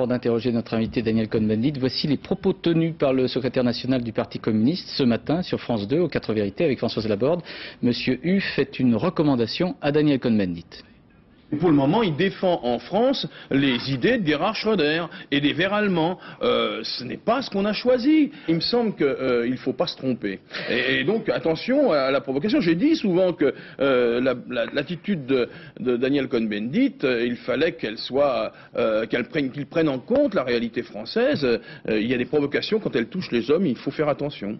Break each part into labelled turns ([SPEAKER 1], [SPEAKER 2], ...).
[SPEAKER 1] avant d'interroger notre invité Daniel Cohn-Bendit, voici les propos tenus par le secrétaire national du Parti communiste ce matin sur France 2 aux 4 vérités avec Françoise Laborde. Monsieur Hu fait une recommandation à Daniel Cohn-Bendit.
[SPEAKER 2] Pour le moment, il défend en France les idées de Gerhard Schröder et des Verts allemands. Ce n'est pas ce qu'on a choisi. Il me semble qu'il ne faut pas se tromper. Et donc, attention à la provocation. J'ai dit souvent que l'attitude de Daniel Cohn-Bendit, il fallait qu'elle soit, qu'il prenne en compte la réalité française. Il y a des provocations quand elles touchent les hommes, il faut faire attention.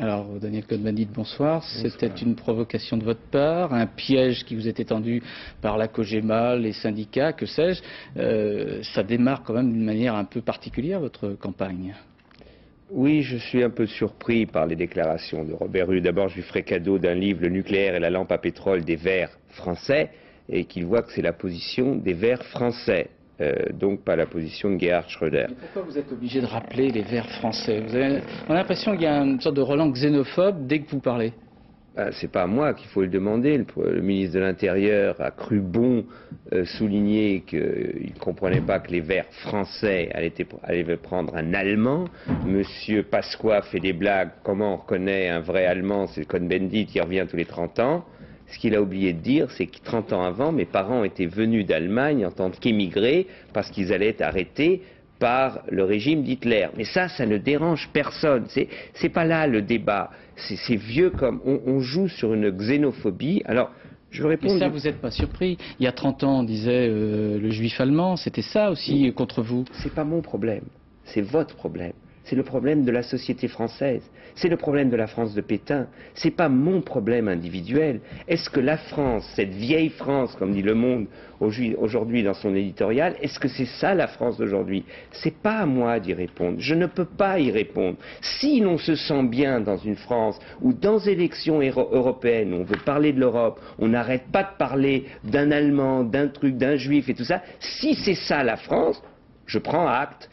[SPEAKER 1] Alors, Daniel Cohn-Bendit, bonsoir. C'était une provocation de votre part, un piège qui vous est étendu par la COJEMA, les syndicats, que sais-je. Ça démarre quand même d'une manière un peu particulière, votre campagne.
[SPEAKER 3] Oui, je suis un peu surpris par les déclarations de Robert Hu. D'abord, je lui ferai cadeau d'un livre, Le nucléaire et la lampe à pétrole des Verts français, et qu'il voit que c'est la position des Verts français. Donc pas la position de Gerhard Schröder.
[SPEAKER 1] Mais pourquoi vous êtes obligé de rappeler les Verts français? On a l'impression qu'il y a une sorte de relent xénophobe dès que vous parlez.
[SPEAKER 3] C'est pas à moi qu'il faut le demander. Le ministre de l'Intérieur a cru bon souligner qu'il ne comprenait pas que les Verts français allaient prendre un Allemand. Monsieur Pasqua fait des blagues. Comment on reconnaît un vrai Allemand? C'est Cohn-Bendit qui revient tous les 30 ans. Ce qu'il a oublié de dire, c'est que 30 ans avant, mes parents étaient venus d'Allemagne en tant qu'émigrés parce qu'ils allaient être arrêtés par le régime d'Hitler. Mais ça ne dérange personne. C'est pas là le débat. C'est vieux comme on joue sur une xénophobie. Alors, je réponds.
[SPEAKER 1] Mais ça, vous n'êtes pas surpris. Il y a 30 ans, on disait le juif allemand, c'était ça aussi contre vous.
[SPEAKER 3] C'est pas mon problème. C'est votre problème. C'est le problème de la société française. C'est le problème de la France de Pétain. C'est pas mon problème individuel. Est-ce que la France, cette vieille France, comme dit Le Monde aujourd'hui dans son éditorial, est-ce que c'est ça la France d'aujourd'hui? C'est pas à moi d'y répondre. Je ne peux pas y répondre. Si l'on se sent bien dans une France où dans les élections européennes, on veut parler de l'Europe, on n'arrête pas de parler d'un Allemand, d'un truc, d'un Juif et tout ça, si c'est ça la France, je prends acte.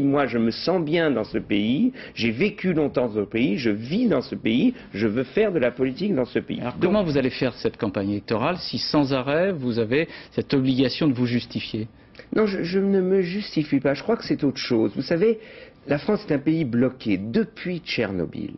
[SPEAKER 3] Moi, je me sens bien dans ce pays, j'ai vécu longtemps dans ce pays, je vis dans ce pays, je veux faire de la politique dans ce pays.
[SPEAKER 1] Alors comment vous allez faire cette campagne électorale si sans arrêt vous avez cette obligation de vous justifier?
[SPEAKER 3] Non, je ne me justifie pas, je crois que c'est autre chose. Vous savez, la France est un pays bloqué depuis Tchernobyl.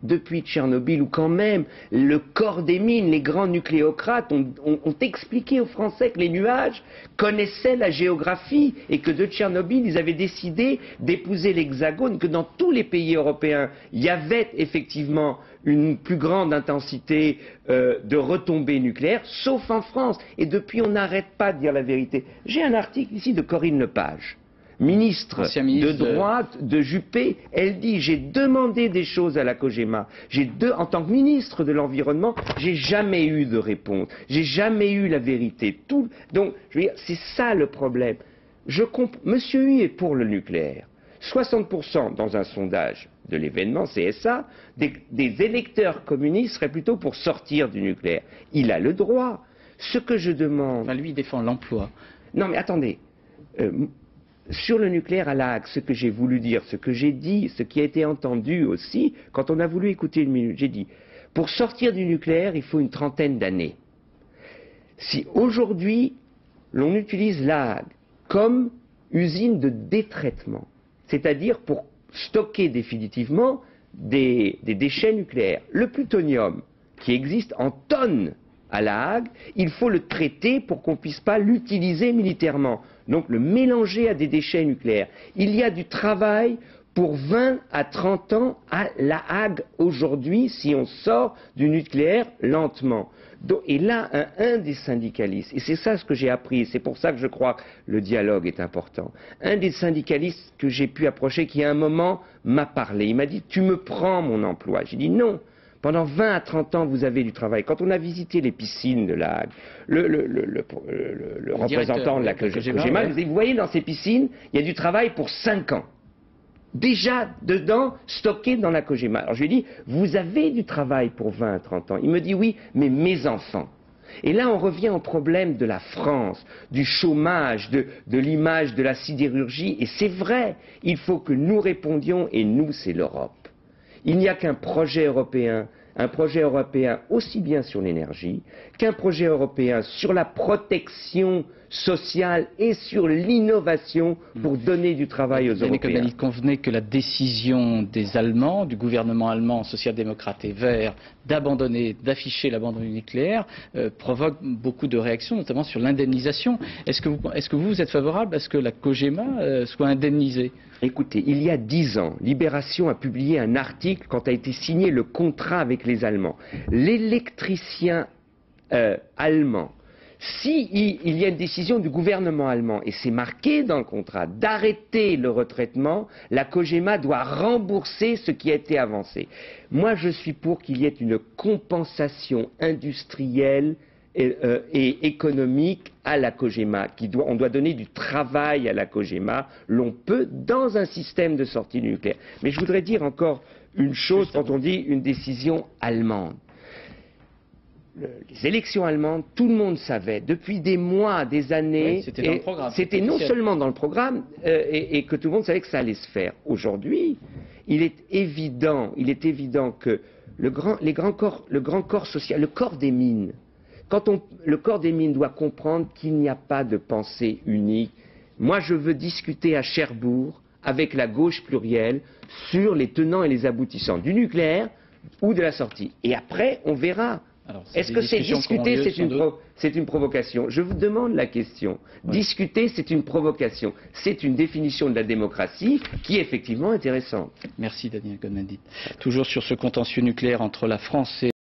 [SPEAKER 3] Depuis Tchernobyl, où quand même le corps des mines, les grands nucléocrates ont expliqué aux Français que les nuages connaissaient la géographie et que de Tchernobyl, ils avaient décidé d'épouser l'Hexagone, que dans tous les pays européens, il y avait effectivement une plus grande intensité de retombées nucléaires, sauf en France. Et depuis, on n'arrête pas de dire la vérité. J'ai un article ici de Corinne Lepage. Ministre de droite de Juppé, elle dit: j'ai demandé des choses à la COJEMA, en tant que ministre de l'Environnement, j'ai jamais eu de réponse, j'ai jamais eu la vérité. Donc, je veux dire, c'est ça le problème. Monsieur Hu est pour le nucléaire. 60% dans un sondage de l'événement CSA, des électeurs communistes seraient plutôt pour sortir du nucléaire. Il a le droit. Ce que je demande...
[SPEAKER 1] Enfin, lui, il défend l'emploi.
[SPEAKER 3] Non, mais attendez. Sur le nucléaire à La Hague, ce que j'ai voulu dire, ce que j'ai dit, ce qui a été entendu aussi, quand on a voulu écouter une minute, j'ai dit, pour sortir du nucléaire, il faut une 30aine d'années. Si aujourd'hui, l'on utilise La Hague comme usine de détraitement, c'est-à-dire pour stocker définitivement des déchets nucléaires, le plutonium, qui existe en tonnes à La Hague, il faut le traiter pour qu'on ne puisse pas l'utiliser militairement. Donc le mélanger à des déchets nucléaires. Il y a du travail pour 20 à 30 ans à La Hague aujourd'hui si on sort du nucléaire lentement. Et là, un des syndicalistes, et c'est ça ce que j'ai appris, c'est pour ça que je crois que le dialogue est important, un des syndicalistes que j'ai pu approcher qui à un moment m'a parlé, il m'a dit: tu me prends mon emploi. J'ai dit non. Pendant 20 à 30 ans, vous avez du travail. Quand on a visité les piscines de La Hague, le représentant de la COJEMA, vous voyez dans ces piscines, il y a du travail pour 5 ans. Déjà dedans, stocké dans la COJEMA. Alors je lui ai dit: vous avez du travail pour 20 à 30 ans. Il me dit: oui, mais mes enfants. Et là, on revient au problème de la France, du chômage, de l'image de la sidérurgie. Et c'est vrai, il faut que nous répondions, et nous, c'est l'Europe. Il n'y a qu'un projet européen aussi bien sur l'énergie, qu'un projet européen sur la protection social et sur l'innovation pour donner du travail aux Européens.
[SPEAKER 1] Il convenait que la décision des Allemands, du gouvernement allemand social-démocrate et vert, d'afficher l'abandon du nucléaire, provoque beaucoup de réactions, notamment sur l'indemnisation. Est-ce que vous êtes favorable à ce que la COGEMA soit indemnisée?
[SPEAKER 3] Écoutez, il y a 10 ans, Libération a publié un article quand a été signé le contrat avec les Allemands. L'électricien allemand, si il y a une décision du gouvernement allemand, et c'est marqué dans le contrat, d'arrêter le retraitement, la COGEMA doit rembourser ce qui a été avancé. Moi, je suis pour qu'il y ait une compensation industrielle et économique à la COGEMA. On doit donner du travail à la COGEMA, l'on peut, dans un système de sortie du nucléaire. Mais je voudrais dire encore une chose quand on dit une décision allemande. Les élections allemandes, tout le monde savait, depuis des mois, des années,
[SPEAKER 1] c'était dans le programme.
[SPEAKER 3] C'était non seulement dans le programme, et que tout le monde savait que ça allait se faire. Aujourd'hui, il est évident que le grand corps social, le corps des mines, le corps des mines doit comprendre qu'il n'y a pas de pensée unique. Moi, je veux discuter à Cherbourg avec la gauche plurielle sur les tenants et les aboutissants du nucléaire ou de la sortie. Et après, on verra. Est-ce que c'est discuter, c'est une provocation? Je vous demande la question. Ouais. Discuter, c'est une provocation. C'est une définition de la démocratie qui est effectivement intéressante.
[SPEAKER 1] Merci Daniel Cohn-Bendit. Toujours sur ce contentieux nucléaire entre la France et